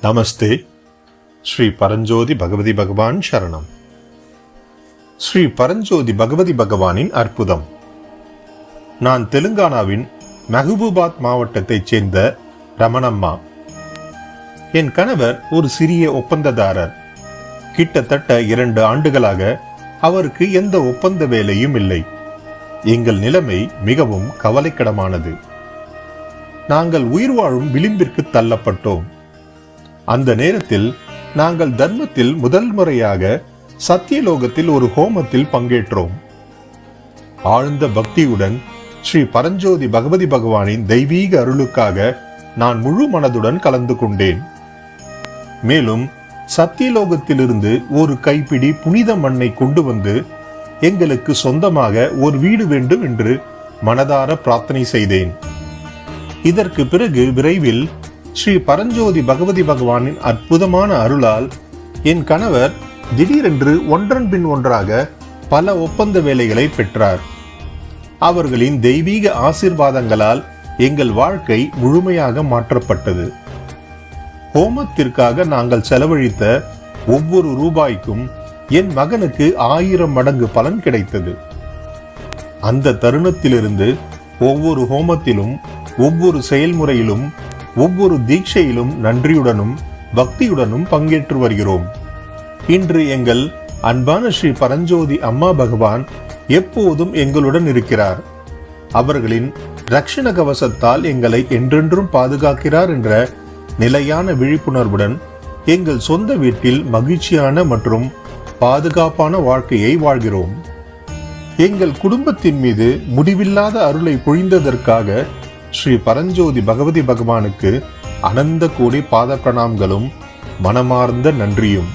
நமஸ்தே. ஸ்ரீ பரஞ்சோதி பகவதி பகவான் சரணம். ஸ்ரீ பரஞ்சோதி பகவதி பகவானின் அற்புதம். நான் தெலுங்கானாவின் மெஹபூபாத் மாவட்டத்தைச் சேர்ந்த ரமணம்மா. என் கணவர் ஒரு சிறிய ஒப்பந்ததாரர். கிட்டத்தட்ட 2 ஆண்டுகளாக அவருக்கு எந்த ஒப்பந்த வேலையும் இல்லை. எங்கள் நிலைமை மிகவும் கவலைக்கிடமானது. நாங்கள் உயிர் வாழும் விளிம்பிற்கு தள்ளப்பட்டோம். அந்த நேரத்தில் நாங்கள் தர்மத்தில் முதல் முறையாக சத்தியலோகத்தில் ஒரு ஹோமத்தில் பங்கேற்றோம். ஆழ்ந்த பக்தியுடன் ஸ்ரீ பரஞ்சோதி பகவதி பகவானின் தெய்வீக அருளுக்காக நான் முழு மனதுடன் கலந்து கொண்டேன். மேலும் சத்தியலோகத்திலிருந்து ஒரு கைப்பிடி புனித மண்ணை கொண்டு வந்து எங்களுக்கு சொந்தமாக ஒரு வீடு வேண்டும் என்று மனதார பிரார்த்தனை செய்தேன். இதற்கு பிறகு விரைவில் ஸ்ரீ பரஞ்சோதி பகவதி பகவானின் அற்புதமான அருளால் என் கணவர் திடீரென்று ஒன்றன் பின் ஒன்றாக பல ஒப்பந்த வேலைகளை பெற்றார். அவர்களின் தெய்வீக ஆசீர்வாதங்களால் எங்கள் வாழ்க்கை முழுமையாக மாற்றப்பட்டது. ஹோமத்திற்காக நாங்கள் செலவழித்த ஒவ்வொரு ரூபாய்க்கும் என் மகனுக்கு 1000 மடங்கு பலன் கிடைத்தது. அந்த தருணத்திலிருந்து ஒவ்வொரு ஹோமத்திலும், ஒவ்வொரு செயல்முறையிலும், ஒவ்வொரு தீட்சையிலும் நன்றியுடனும் பக்தியுடனும் பங்கேற்று வருகிறோம். இன்று எங்கள் அன்பான ஸ்ரீ பரஞ்சோதி அம்மா பகவான் எப்போதும் எங்களுடன் இருக்கிறார். அவர்களின் ரட்சண கவசத்தால் எங்களை என்றென்றும் பாதுகாக்கிறார் என்ற நிலையான விழிப்புணர்வுடன் எங்கள் சொந்த வீட்டில் மகிழ்ச்சியான மற்றும் பாதுகாப்பான வாழ்க்கையை வாழ்கிறோம். எங்கள் குடும்பத்தின் மீது முடிவில்லாத அருளை பொழிந்ததற்காக ஸ்ரீ பரஞ்சோதி பகவதி பகவானுக்கு அனந்த கோடி பாத பிரணாம்களும் மனமார்ந்த நன்றியும்.